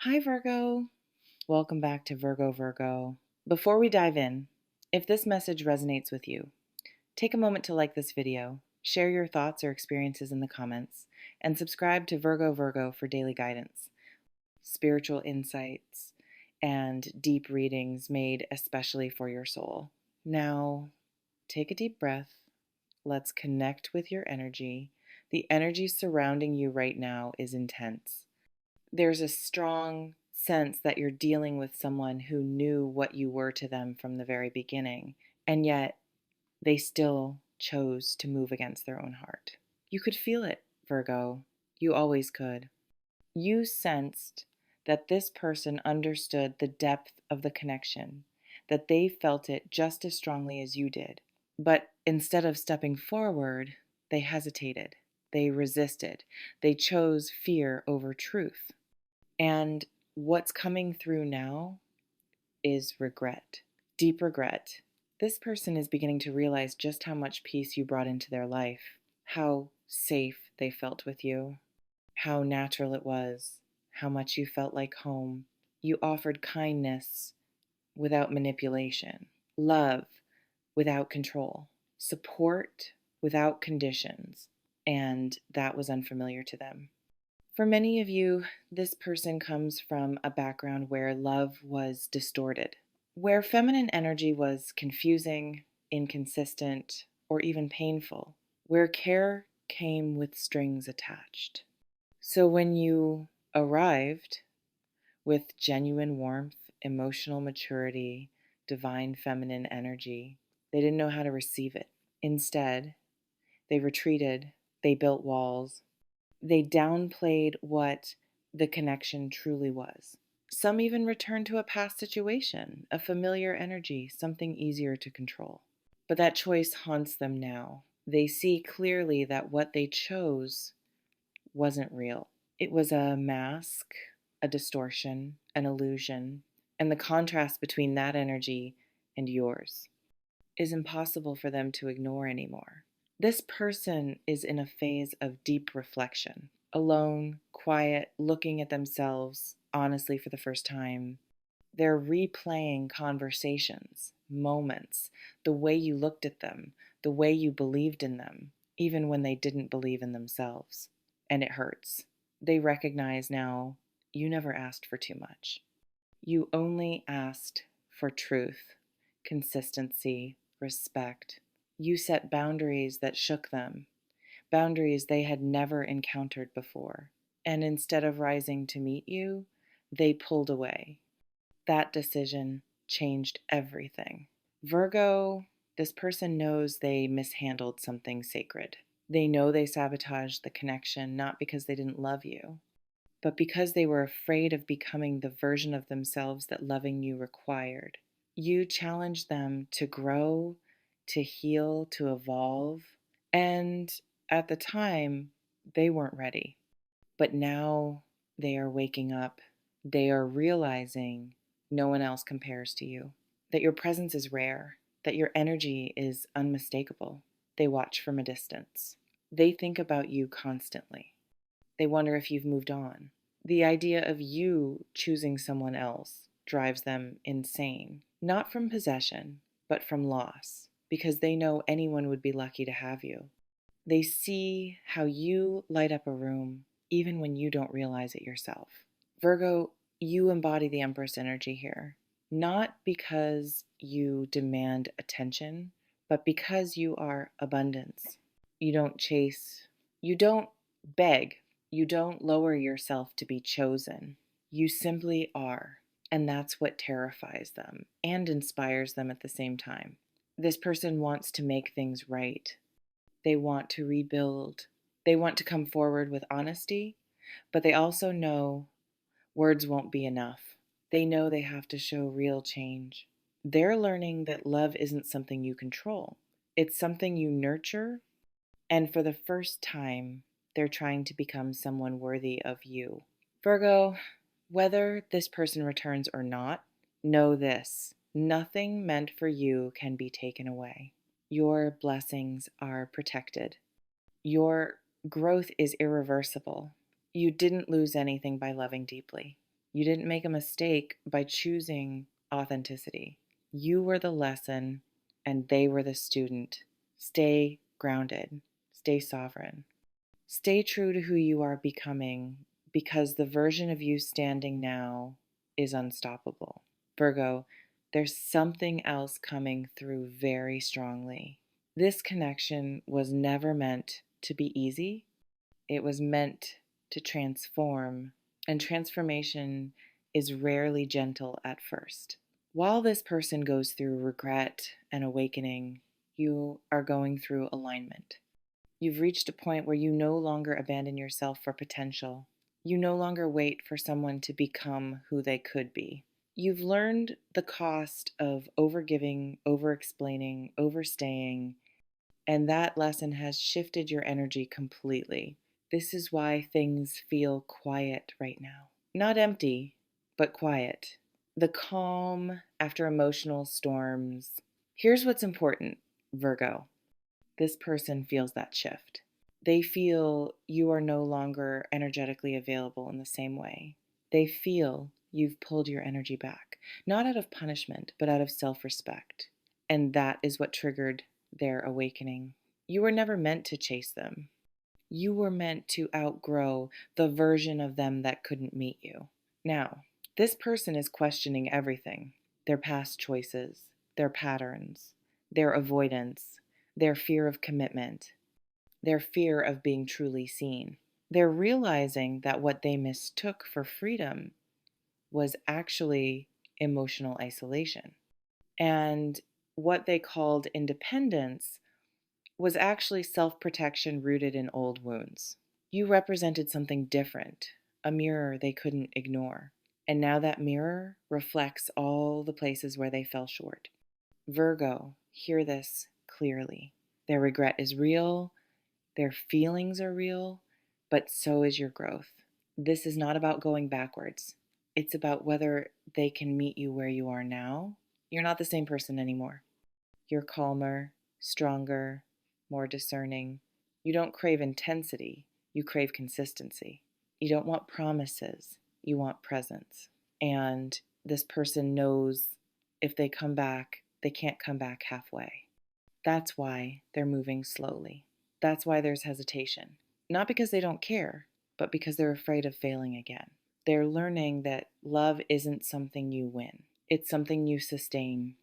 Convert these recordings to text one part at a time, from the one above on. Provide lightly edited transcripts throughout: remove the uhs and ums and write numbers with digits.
Hi, Virgo. Welcome back to Virgo. Before we dive in, if this message resonates with you, take a moment to like this video, share your thoughts or experiences in the comments, and subscribe to Virgo for daily guidance, spiritual insights, and deep readings made especially for your soul. Now, take a deep breath. Let's connect with your energy. The energy surrounding you right now is intense. There's a strong sense that you're dealing with someone who knew what you were to them from the very beginning, and yet they still chose to move against their own heart. You could feel it, Virgo. You always could. You sensed that this person understood the depth of the connection, that they felt it just as strongly as you did. But instead of stepping forward, they hesitated, they resisted, they chose fear over truth. And what's coming through now is regret, deep regret. This person is beginning to realize just how much peace you brought into their life, how safe they felt with you, how natural it was, how much you felt like home. You offered kindness without manipulation, love without control, support without conditions, and that was unfamiliar to them. For many of you, this person comes from a background where love was distorted, where feminine energy was confusing, inconsistent, or even painful, where care came with strings attached. So when you arrived with genuine warmth, emotional maturity, divine feminine energy, they didn't know how to receive it. Instead, they retreated, they built walls, they downplayed what the connection truly was. Some even returned to a past situation, a familiar energy, something easier to control. But that choice haunts them now. They see clearly that what they chose wasn't real. It was a mask, a distortion, an illusion, and the contrast between that energy and yours is impossible for them to ignore anymore. This person is in a phase of deep reflection, alone, quiet, looking at themselves honestly for the first time. They're replaying conversations, moments, the way you looked at them, the way you believed in them, even when they didn't believe in themselves. And it hurts. They recognize now you never asked for too much. You only asked for truth, consistency, respect. You set boundaries that shook them, boundaries they had never encountered before. And instead of rising to meet you, they pulled away. That decision changed everything. Virgo, this person knows they mishandled something sacred. They know they sabotaged the connection not because they didn't love you, but because they were afraid of becoming the version of themselves that loving you required. You challenged them to grow, to heal, to evolve, and at the time, they weren't ready. But now they are waking up. They are realizing no one else compares to you, that your presence is rare, that your energy is unmistakable. They watch from a distance. They think about you constantly. They wonder if you've moved on. The idea of you choosing someone else drives them insane, not from possession, but from loss, because they know anyone would be lucky to have you. They see how you light up a room even when you don't realize it yourself. Virgo, you embody the Empress energy here, not because you demand attention, but because you are abundance. You don't chase, you don't beg, you don't lower yourself to be chosen. You simply are, and that's what terrifies them and inspires them at the same time. This person wants to make things right. They want to rebuild. They want to come forward with honesty, but they also know words won't be enough. They know they have to show real change. They're learning that love isn't something you control. It's something you nurture, and for the first time, they're trying to become someone worthy of you. Virgo, whether this person returns or not, know this: nothing meant for you can be taken away. Your blessings are protected. Your growth is irreversible. You didn't lose anything by loving deeply. You didn't make a mistake by choosing authenticity. You were the lesson and they were the student. Stay grounded. Stay sovereign. Stay true to who you are becoming, because the version of you standing now is unstoppable. Virgo, there's something else coming through very strongly. This connection was never meant to be easy. It was meant to transform, and transformation is rarely gentle at first. While this person goes through regret and awakening, you are going through alignment. You've reached a point where you no longer abandon yourself for potential. You no longer wait for someone to become who they could be. You've learned the cost of overgiving, over-explaining, overstaying, and that lesson has shifted your energy completely. This is why things feel quiet right now. Not empty, but quiet. The calm after emotional storms. Here's what's important, Virgo. This person feels that shift. They feel you are no longer energetically available in the same way. They feel you've pulled your energy back, not out of punishment, but out of self-respect. And that is what triggered their awakening. You were never meant to chase them. You were meant to outgrow the version of them that couldn't meet you. Now, this person is questioning everything: their past choices, their patterns, their avoidance, their fear of commitment, their fear of being truly seen. They're realizing that what they mistook for freedom was actually emotional isolation. And what they called independence was actually self-protection rooted in old wounds. You represented something different, a mirror they couldn't ignore. And now that mirror reflects all the places where they fell short. Virgo, hear this clearly. Their regret is real, their feelings are real, but so is your growth. This is not about going backwards. It's about whether they can meet you where you are now. You're not the same person anymore. You're calmer, stronger, more discerning. You don't crave intensity, you crave consistency. You don't want promises, you want presence. And this person knows if they come back, they can't come back halfway. That's why they're moving slowly. That's why there's hesitation. Not because they don't care, but because they're afraid of failing again. They're learning that love isn't something you win. It's something you sustain.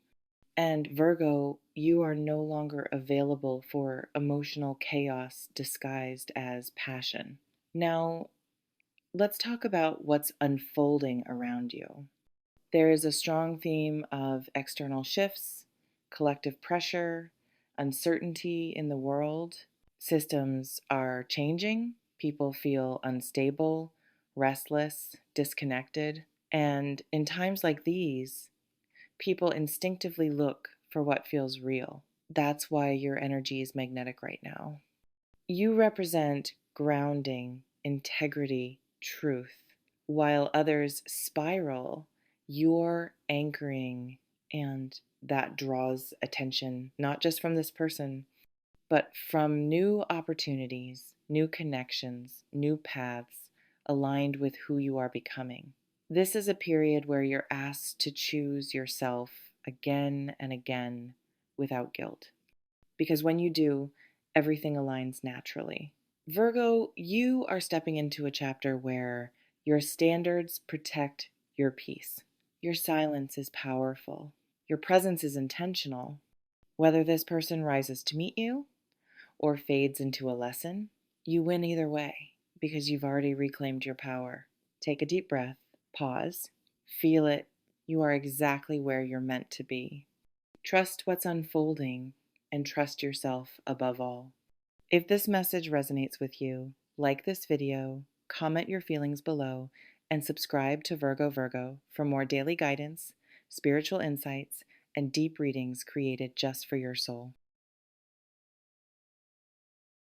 And Virgo, you are no longer available for emotional chaos disguised as passion. Now, let's talk about what's unfolding around you. There is a strong theme of external shifts, collective pressure, uncertainty in the world. Systems are changing. People feel unstable, restless, disconnected. And in times like these, people instinctively look for what feels real. That's why your energy is magnetic right now. You represent grounding, integrity, truth. While others spiral, you're anchoring, and that draws attention, not just from this person, but from new opportunities, new connections, new paths aligned with who you are becoming. This is a period where you're asked to choose yourself again and again without guilt. Because when you do, everything aligns naturally. Virgo, you are stepping into a chapter where your standards protect your peace. Your silence is powerful. Your presence is intentional. Whether this person rises to meet you or fades into a lesson, you win either way because you've already reclaimed your power. Take a deep breath, pause, feel it. You are exactly where you're meant to be. Trust what's unfolding and trust yourself above all. If this message resonates with you, like this video, comment your feelings below, and subscribe to Virgo for more daily guidance, spiritual insights, and deep readings created just for your soul.